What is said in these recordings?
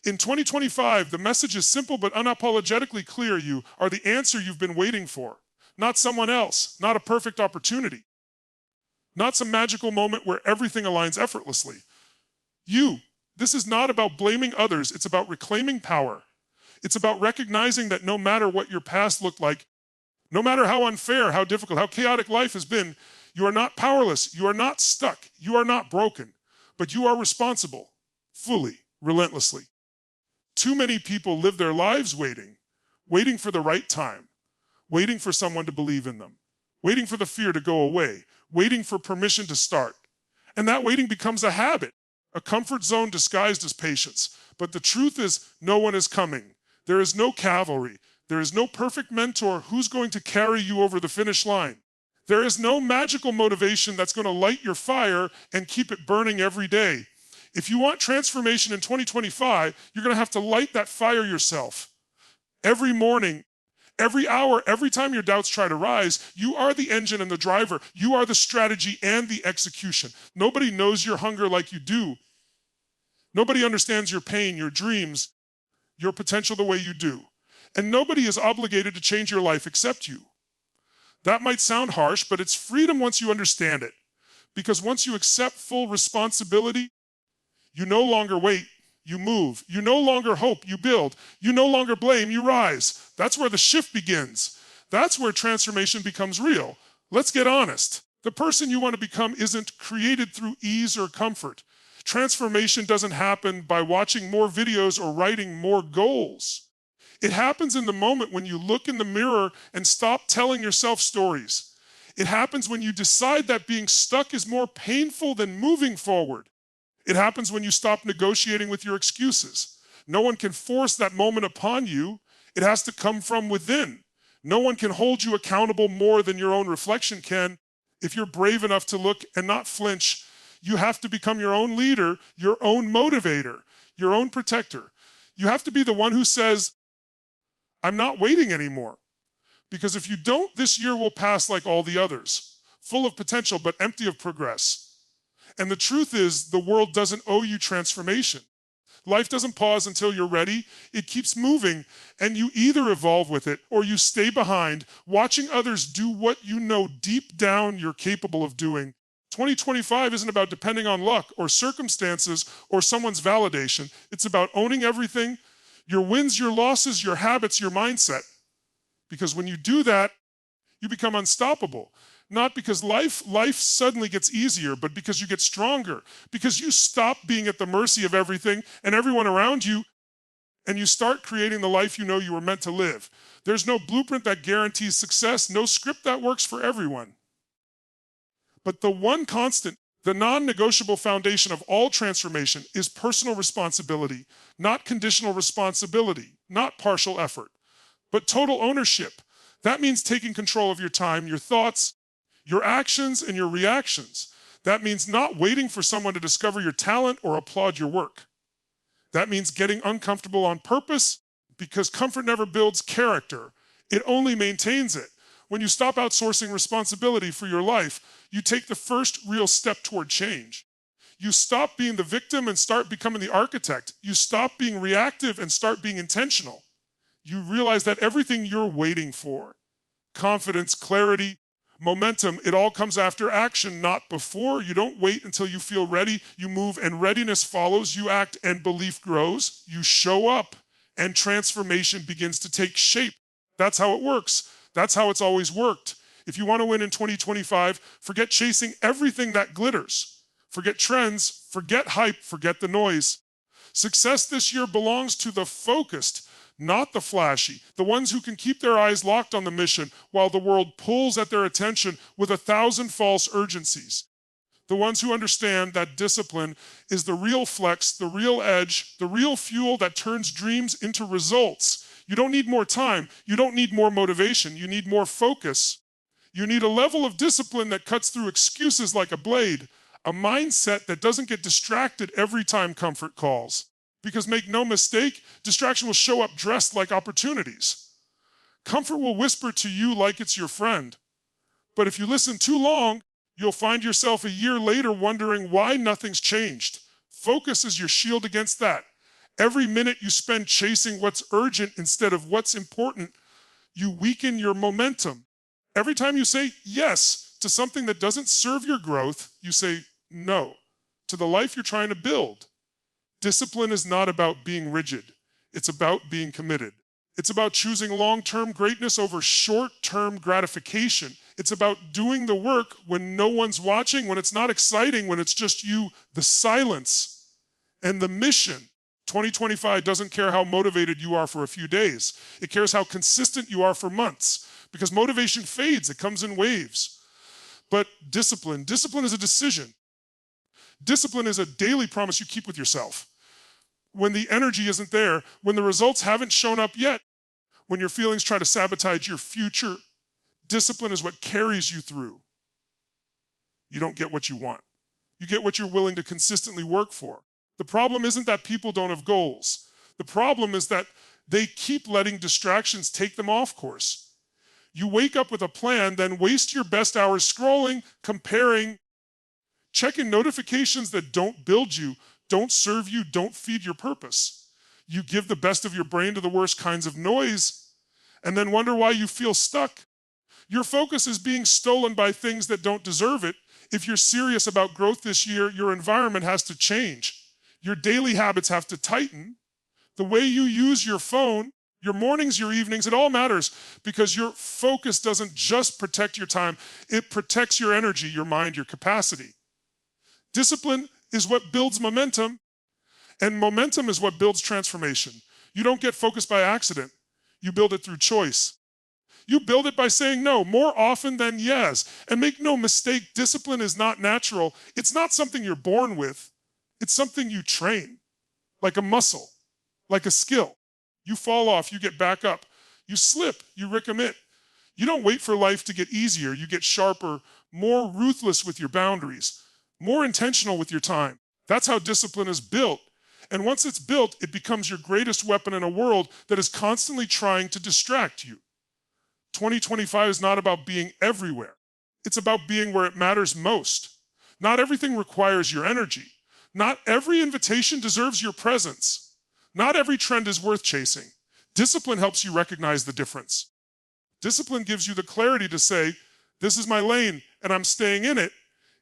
In 2025, the message is simple but unapologetically clear. You are the answer you've been waiting for, not someone else, not a perfect opportunity, not some magical moment where everything aligns effortlessly. You. This is not about blaming others, it's about reclaiming power. It's about recognizing that no matter what your past looked like, no matter how unfair, how difficult, how chaotic life has been, you are not powerless, you are not stuck, you are not broken, but you are responsible, fully, relentlessly. Too many people live their lives waiting for the right time, waiting for someone to believe in them, waiting for the fear to go away, waiting for permission to start. And that waiting becomes a habit, a comfort zone disguised as patience. But the truth is, no one is coming. There is no cavalry. There is no perfect mentor who's going to carry you over the finish line. There is no magical motivation that's going to light your fire and keep it burning every day. If you want transformation in 2025, you're going to have to light that fire yourself. Every morning, every hour, every time your doubts try to rise, you are the engine and the driver. You are the strategy and the execution. Nobody knows your hunger like you do. Nobody understands your pain, your dreams, your potential the way you do. And nobody is obligated to change your life except you. That might sound harsh, but it's freedom once you understand it. Because once you accept full responsibility, you no longer wait, you move. You no longer hope, you build. You no longer blame, you rise. That's where the shift begins. That's where transformation becomes real. Let's get honest. The person you want to become isn't created through ease or comfort. Transformation doesn't happen by watching more videos or writing more goals. It happens in the moment when you look in the mirror and stop telling yourself stories. It happens when you decide that being stuck is more painful than moving forward. It happens when you stop negotiating with your excuses. No one can force that moment upon you. It has to come from within. No one can hold you accountable more than your own reflection can. If you're brave enough to look and not flinch, you have to become your own leader, your own motivator, your own protector. You have to be the one who says, I'm not waiting anymore. Because if you don't, this year will pass like all the others, full of potential but empty of progress. And the truth is, the world doesn't owe you transformation. Life doesn't pause until you're ready. It keeps moving, and you either evolve with it or you stay behind, watching others do what you know deep down you're capable of doing. 2025 isn't about depending on luck or circumstances or someone's validation. It's about owning everything, your wins, your losses, your habits, your mindset. Because when you do that, you become unstoppable. Not because life suddenly gets easier, but because you get stronger. Because you stop being at the mercy of everything and everyone around you, and you start creating the life you know you were meant to live. There's no blueprint that guarantees success, no script that works for everyone. But the one constant, the non-negotiable foundation of all transformation is personal responsibility, not conditional responsibility, not partial effort, but total ownership. That means taking control of your time, your thoughts, your actions, and your reactions. That means not waiting for someone to discover your talent or applaud your work. That means getting uncomfortable on purpose, because comfort never builds character. It only maintains it. When you stop outsourcing responsibility for your life, you take the first real step toward change. You stop being the victim and start becoming the architect. You stop being reactive and start being intentional. You realize that everything you're waiting for, confidence, clarity, momentum, it all comes after action, not before. You don't wait until you feel ready. You move, and readiness follows. You act, and belief grows. You show up, and transformation begins to take shape. That's how it works. That's how it's always worked. If you want to win in 2025, forget chasing everything that glitters. Forget trends, forget hype, forget the noise. Success this year belongs to the focused, not the flashy, the ones who can keep their eyes locked on the mission while the world pulls at their attention with 1,000 false urgencies. The ones who understand that discipline is the real flex, the real edge, the real fuel that turns dreams into results. You don't need more time. You don't need more motivation. You need more focus. You need a level of discipline that cuts through excuses like a blade, a mindset that doesn't get distracted every time comfort calls. Because make no mistake, distraction will show up dressed like opportunities. Comfort will whisper to you like it's your friend. But if you listen too long, you'll find yourself a year later wondering why nothing's changed. Focus is your shield against that. Every minute you spend chasing what's urgent instead of what's important, you weaken your momentum. Every time you say yes to something that doesn't serve your growth, you say no to the life you're trying to build. Discipline is not about being rigid. It's about being committed. It's about choosing long-term greatness over short-term gratification. It's about doing the work when no one's watching, when it's not exciting, when it's just you, the silence, and the mission. 2025 doesn't care how motivated you are for a few days. It cares how consistent you are for months, because motivation fades. It comes in waves. But discipline is a decision. Discipline is a daily promise you keep with yourself. When the energy isn't there, when the results haven't shown up yet, when your feelings try to sabotage your future, discipline is what carries you through. You don't get what you want. You get what you're willing to consistently work for. The problem isn't that people don't have goals. The problem is that they keep letting distractions take them off course. You wake up with a plan, then waste your best hours scrolling, comparing, checking notifications that don't build you, don't serve you, don't feed your purpose. You give the best of your brain to the worst kinds of noise, and then wonder why you feel stuck. Your focus is being stolen by things that don't deserve it. If you're serious about growth this year, your environment has to change. Your daily habits have to tighten. The way you use your phone, your mornings, your evenings, it all matters, because your focus doesn't just protect your time, it protects your energy, your mind, your capacity. Discipline is what builds momentum, and momentum is what builds transformation. You don't get focused by accident. You build it through choice. You build it by saying no more often than yes. And make no mistake, discipline is not natural. It's not something you're born with. It's something you train, like a muscle, like a skill. You fall off, you get back up. You slip, you recommit. You don't wait for life to get easier. You get sharper, more ruthless with your boundaries, more intentional with your time. That's how discipline is built. And once it's built, it becomes your greatest weapon in a world that is constantly trying to distract you. 2025 is not about being everywhere. It's about being where it matters most. Not everything requires your energy. Not every invitation deserves your presence. Not every trend is worth chasing. Discipline helps you recognize the difference. Discipline gives you the clarity to say, this is my lane and I'm staying in it.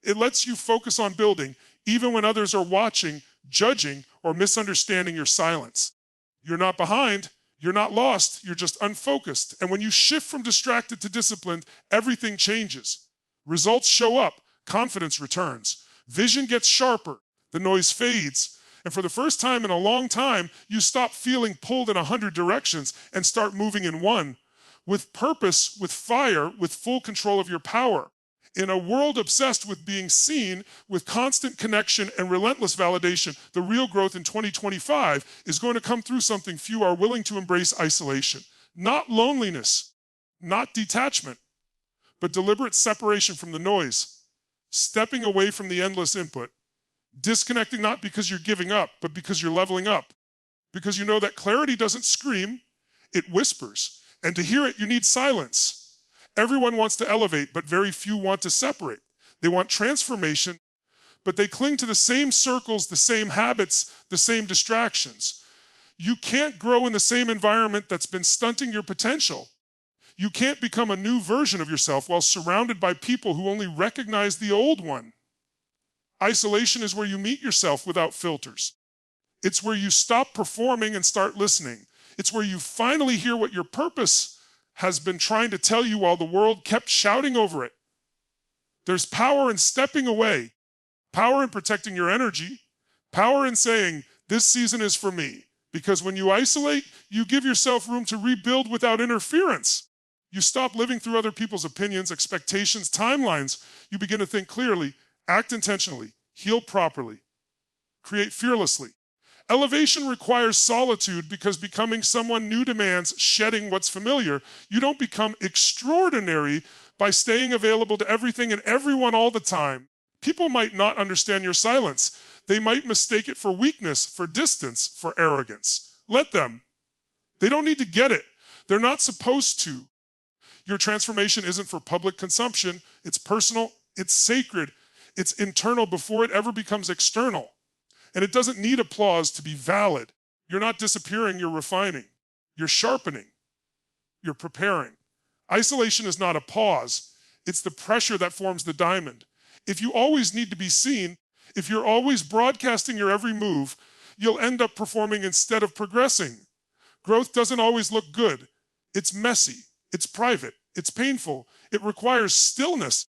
It lets you focus on building, even when others are watching, judging, or misunderstanding your silence. You're not behind, you're not lost, you're just unfocused. And when you shift from distracted to disciplined, everything changes. Results show up, confidence returns, vision gets sharper, the noise fades, and for the first time in a long time, you stop feeling pulled in 100 directions and start moving in one, with purpose, with fire, with full control of your power. In a world obsessed with being seen, with constant connection and relentless validation, the real growth in 2025 is going to come through something few are willing to embrace: isolation. Not loneliness, not detachment, but deliberate separation from the noise, stepping away from the endless input, disconnecting not because you're giving up, but because you're leveling up, because you know that clarity doesn't scream, it whispers, and to hear it, you need silence. Everyone wants to elevate, but very few want to separate. They want transformation, but they cling to the same circles, the same habits, the same distractions. You can't grow in the same environment that's been stunting your potential. You can't become a new version of yourself while surrounded by people who only recognize the old one. Isolation is where you meet yourself without filters. It's where you stop performing and start listening. It's where you finally hear what your purpose has been trying to tell you while the world kept shouting over it. There's power in stepping away, power in protecting your energy, power in saying, this season is for me. Because when you isolate, you give yourself room to rebuild without interference. You stop living through other people's opinions, expectations, timelines. You begin to think clearly, act intentionally, heal properly, create fearlessly. Elevation requires solitude because becoming someone new demands shedding what's familiar. You don't become extraordinary by staying available to everything and everyone all the time. People might not understand your silence. They might mistake it for weakness, for distance, for arrogance. Let them. They don't need to get it. They're not supposed to. Your transformation isn't for public consumption. It's personal, it's sacred, it's internal before it ever becomes external. And it doesn't need applause to be valid. You're not disappearing, you're refining. You're sharpening. You're preparing. Isolation is not a pause. It's the pressure that forms the diamond. If you always need to be seen, if you're always broadcasting your every move, you'll end up performing instead of progressing. Growth doesn't always look good. It's messy. It's private. It's painful. It requires stillness,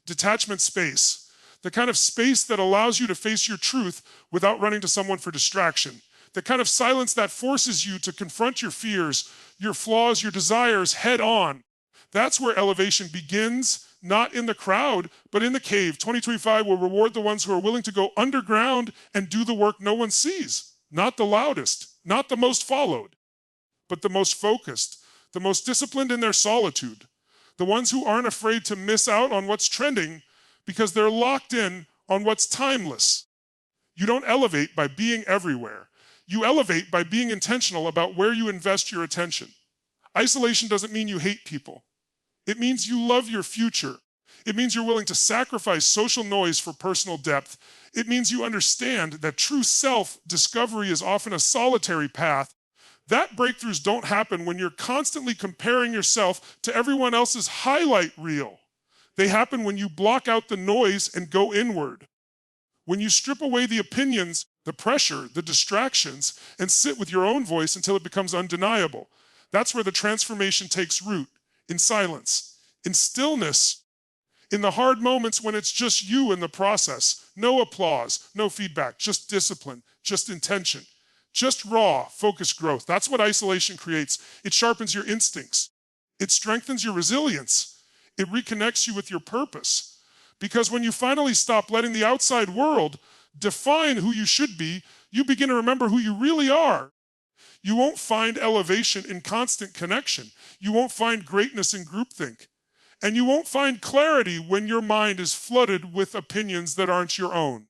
detachment space, the kind of space that allows you to face your truth without running to someone for distraction, the kind of silence that forces you to confront your fears, your flaws, your desires head on. That's where elevation begins, not in the crowd, but in the cave. 2025 will reward the ones who are willing to go underground and do the work no one sees. Not the loudest, not the most followed, but the most focused, the most disciplined in their solitude. The ones who aren't afraid to miss out on what's trending because they're locked in on what's timeless. You don't elevate by being everywhere. You elevate by being intentional about where you invest your attention. Isolation doesn't mean you hate people. It means you love your future. It means you're willing to sacrifice social noise for personal depth. It means you understand that true self-discovery is often a solitary path. That breakthroughs don't happen when you're constantly comparing yourself to everyone else's highlight reel. They happen when you block out the noise and go inward. When you strip away the opinions, the pressure, the distractions, and sit with your own voice until it becomes undeniable. That's where the transformation takes root, in silence, in stillness, in the hard moments when it's just you in the process. No applause, no feedback, just discipline, just intention, just raw, focused growth. That's what isolation creates. It sharpens your instincts. It strengthens your resilience. It reconnects you with your purpose. Because when you finally stop letting the outside world define who you should be, you begin to remember who you really are. You won't find elevation in constant connection. You won't find greatness in groupthink. And you won't find clarity when your mind is flooded with opinions that aren't your own.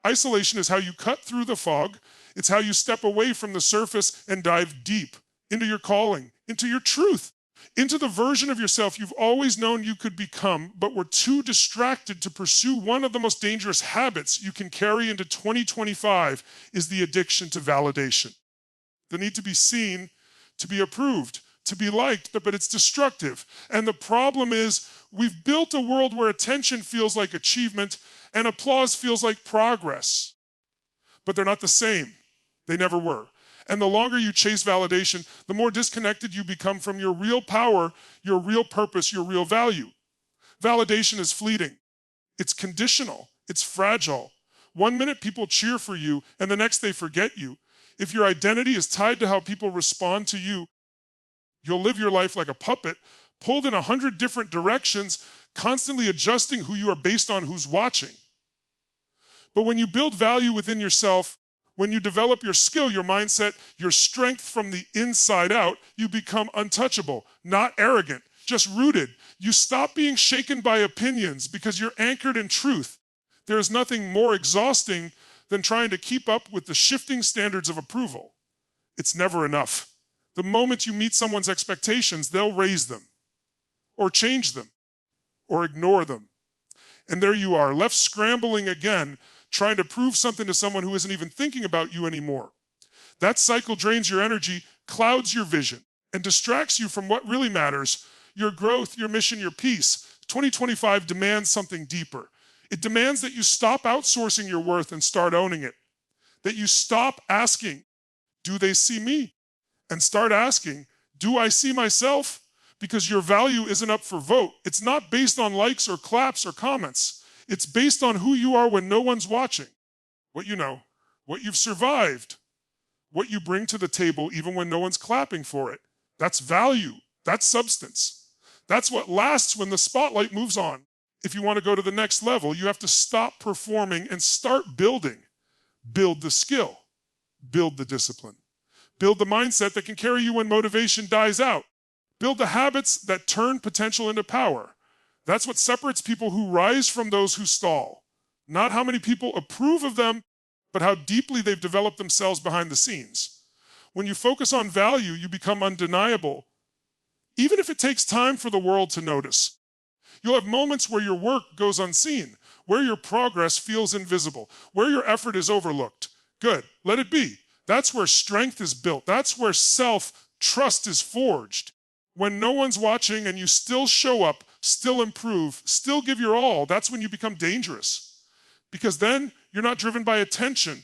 Isolation is how you cut through the fog. It's how you step away from the surface and dive deep into your calling, into your truth, into the version of yourself you've always known you could become, but were too distracted to pursue. One of the most dangerous habits you can carry into 2025 is the addiction to validation. The need to be seen, to be approved, to be liked, but it's destructive. And the problem is we've built a world where attention feels like achievement and applause feels like progress. But they're not the same. They never were. And the longer you chase validation, the more disconnected you become from your real power, your real purpose, your real value. Validation is fleeting. It's conditional. It's fragile. 1 minute people cheer for you, and the next they forget you. If your identity is tied to how people respond to you, you'll live your life like a puppet, pulled in 100 different directions, constantly adjusting who you are based on who's watching. But when you build value within yourself, when you develop your skill, your mindset, your strength from the inside out, you become untouchable, not arrogant, just rooted. You stop being shaken by opinions because you're anchored in truth. There is nothing more exhausting than trying to keep up with the shifting standards of approval. It's never enough. The moment you meet someone's expectations, they'll raise them, or change them, or ignore them. And there you are, left scrambling again, trying to prove something to someone who isn't even thinking about you anymore. That cycle drains your energy, clouds your vision, and distracts you from what really matters, your growth, your mission, your peace. 2025 demands something deeper. It demands that you stop outsourcing your worth and start owning it. That you stop asking, do they see me? And start asking, do I see myself? Because your value isn't up for vote. It's not based on likes or claps or comments. It's based on who you are when no one's watching. What you know, what you've survived, what you bring to the table even when no one's clapping for it. That's value. That's substance. That's what lasts when the spotlight moves on. If you want to go to the next level, you have to stop performing and start building. Build the skill. Build the discipline. Build the mindset that can carry you when motivation dies out. Build the habits that turn potential into power. That's what separates people who rise from those who stall. Not how many people approve of them, but how deeply they've developed themselves behind the scenes. When you focus on value, you become undeniable, even if it takes time for the world to notice. You'll have moments where your work goes unseen, where your progress feels invisible, where your effort is overlooked. Good, let it be. That's where strength is built. That's where self-trust is forged. When no one's watching and you still show up, still improve, still give your all, that's when you become dangerous. Because then you're not driven by attention,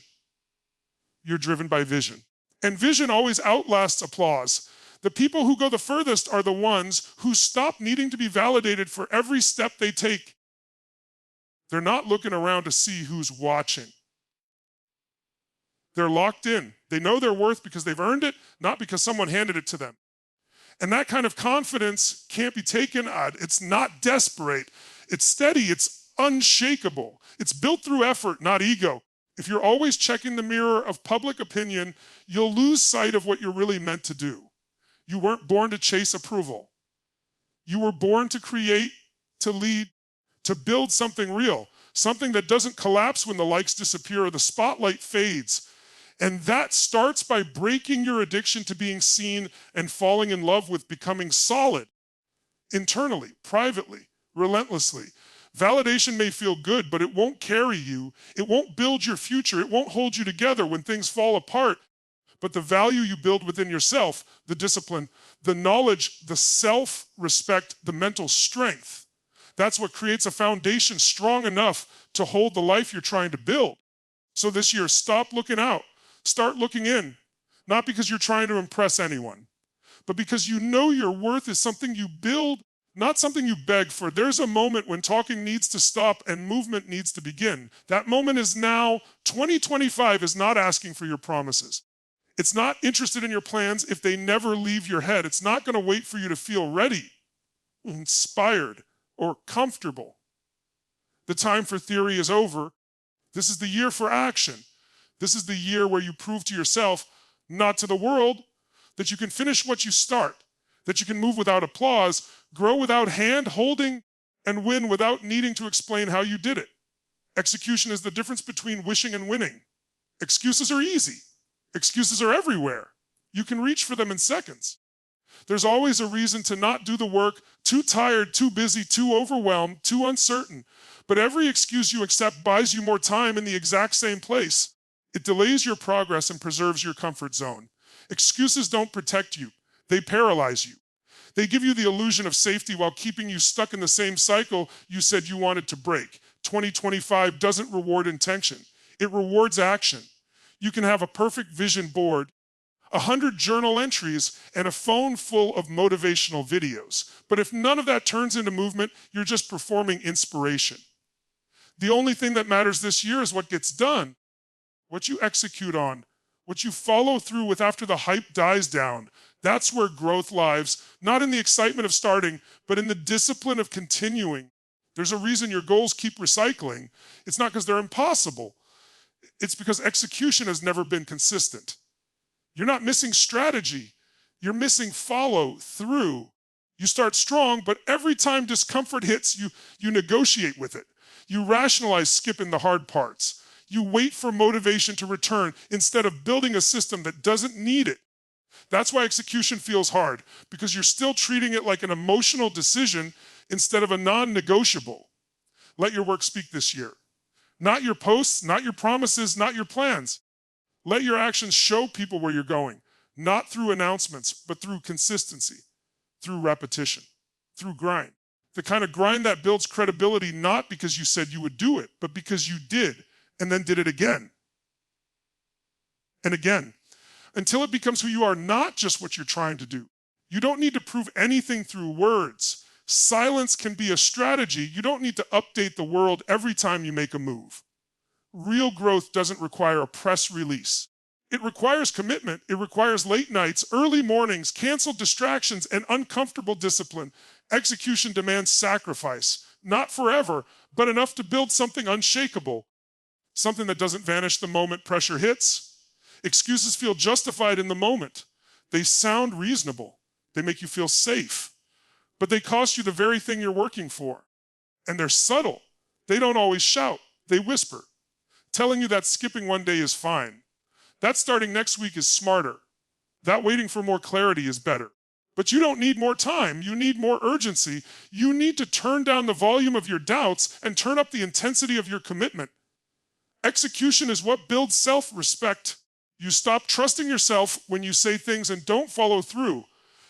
you're driven by vision. And vision always outlasts applause. The people who go the furthest are the ones who stop needing to be validated for every step they take. They're not looking around to see who's watching. They're locked in. They know their worth because they've earned it, not because someone handed it to them. And that kind of confidence can't be taken. It's not desperate. It's steady. It's unshakable. It's built through effort, not ego. If you're always checking the mirror of public opinion, you'll lose sight of what you're really meant to do. You weren't born to chase approval. You were born to create, to lead, to build something real, something that doesn't collapse when the likes disappear or the spotlight fades. And that starts by breaking your addiction to being seen and falling in love with becoming solid, internally, privately, relentlessly. Validation may feel good, but it won't carry you. It won't build your future. It won't hold you together when things fall apart. But the value you build within yourself, the discipline, the knowledge, the self-respect, the mental strength, that's what creates a foundation strong enough to hold the life you're trying to build. So this year, stop looking out. Start looking in. Not because you're trying to impress anyone, but because you know your worth is something you build, not something you beg for. There's a moment when talking needs to stop and movement needs to begin. That moment is now. 2025 is not asking for your promises. It's not interested in your plans if they never leave your head. It's not going to wait for you to feel ready, inspired, or comfortable. The time for theory is over. This is the year for action. This is the year where you prove to yourself, not to the world, that you can finish what you start, that you can move without applause, grow without hand-holding, and win without needing to explain how you did it. Execution is the difference between wishing and winning. Excuses are easy. Excuses are everywhere. You can reach for them in seconds. There's always a reason to not do the work, too tired, too busy, too overwhelmed, too uncertain. But every excuse you accept buys you more time in the exact same place. It delays your progress and preserves your comfort zone. Excuses don't protect you. They paralyze you. They give you the illusion of safety while keeping you stuck in the same cycle you said you wanted to break. 2025 doesn't reward intention. It rewards action. You can have a perfect vision board, 100 journal entries, and a phone full of motivational videos. But if none of that turns into movement, you're just performing inspiration. The only thing that matters this year is what gets done, what you execute on, what you follow through with after the hype dies down. That's where growth lies, not in the excitement of starting, but in the discipline of continuing. There's a reason your goals keep recycling. It's not because they're impossible. It's because execution has never been consistent. You're not missing strategy. You're missing follow through. You start strong, but every time discomfort hits, you negotiate with it. You rationalize skipping the hard parts. You wait for motivation to return instead of building a system that doesn't need it. That's why execution feels hard, because you're still treating it like an emotional decision instead of a non-negotiable. Let your work speak this year. Not your posts, not your promises, not your plans. Let your actions show people where you're going, not through announcements, but through consistency, through repetition, through grind. The kind of grind that builds credibility not because you said you would do it, but because you did, and then did it again and again, until it becomes who you are, not just what you're trying to do. You don't need to prove anything through words. Silence can be a strategy. You don't need to update the world every time you make a move. Real growth doesn't require a press release. It requires commitment. It requires late nights, early mornings, canceled distractions, and uncomfortable discipline. Execution demands sacrifice, not forever, but enough to build something unshakable, something that doesn't vanish the moment pressure hits. Excuses feel justified in the moment. They sound reasonable. They make you feel safe, but they cost you the very thing you're working for. And they're subtle. They don't always shout. They whisper, telling you that skipping one day is fine. That starting next week is smarter. That waiting for more clarity is better. But you don't need more time. You need more urgency. You need to turn down the volume of your doubts and turn up the intensity of your commitment. Execution is what builds self-respect. You stop trusting yourself when you say things and don't follow through.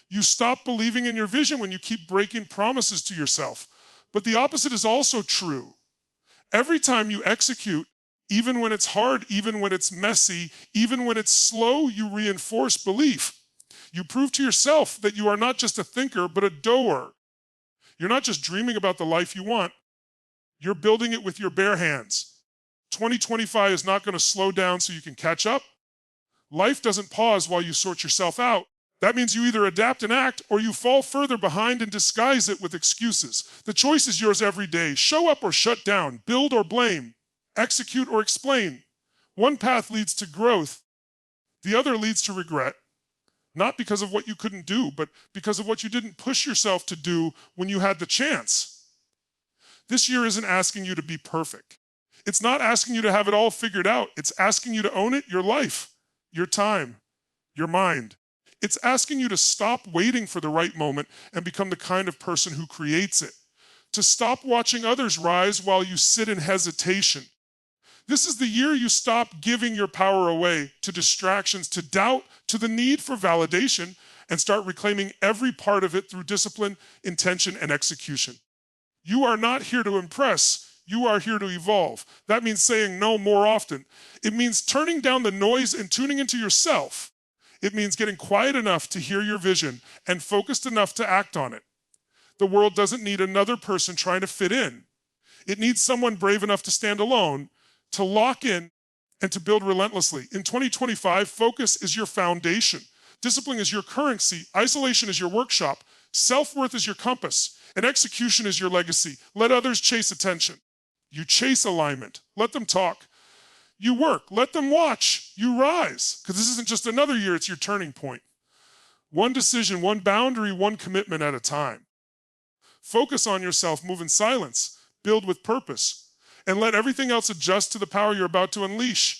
You stop believing in your vision when you keep breaking promises to yourself. But the opposite is also true. Every time you execute, even when it's hard, even when it's messy, even when it's slow, you reinforce belief. You prove to yourself that you are not just a thinker, but a doer. You're not just dreaming about the life you want, you're building it with your bare hands. 2025 is not going to slow down so you can catch up. Life doesn't pause while you sort yourself out. That means you either adapt and act, or you fall further behind and disguise it with excuses. The choice is yours every day. Show up or shut down, build or blame, execute or explain. One path leads to growth, the other leads to regret. Not because of what you couldn't do, but because of what you didn't push yourself to do when you had the chance. This year isn't asking you to be perfect. It's not asking you to have it all figured out. It's asking you to own it, your life, your time, your mind. It's asking you to stop waiting for the right moment and become the kind of person who creates it. To stop watching others rise while you sit in hesitation. This is the year you stop giving your power away to distractions, to doubt, to the need for validation, and start reclaiming every part of it through discipline, intention, and execution. You are not here to impress. You are here to evolve. That means saying no more often. It means turning down the noise and tuning into yourself. It means getting quiet enough to hear your vision and focused enough to act on it. The world doesn't need another person trying to fit in. It needs someone brave enough to stand alone, to lock in, and to build relentlessly. In 2025, focus is your foundation. Discipline is your currency. Isolation is your workshop. Self-worth is your compass. And execution is your legacy. Let others chase attention. You chase alignment. Let them talk. You work. Let them watch. You rise. Because this isn't just another year, it's your turning point. One decision, one boundary, one commitment at a time. Focus on yourself, move in silence, build with purpose, and let everything else adjust to the power you're about to unleash.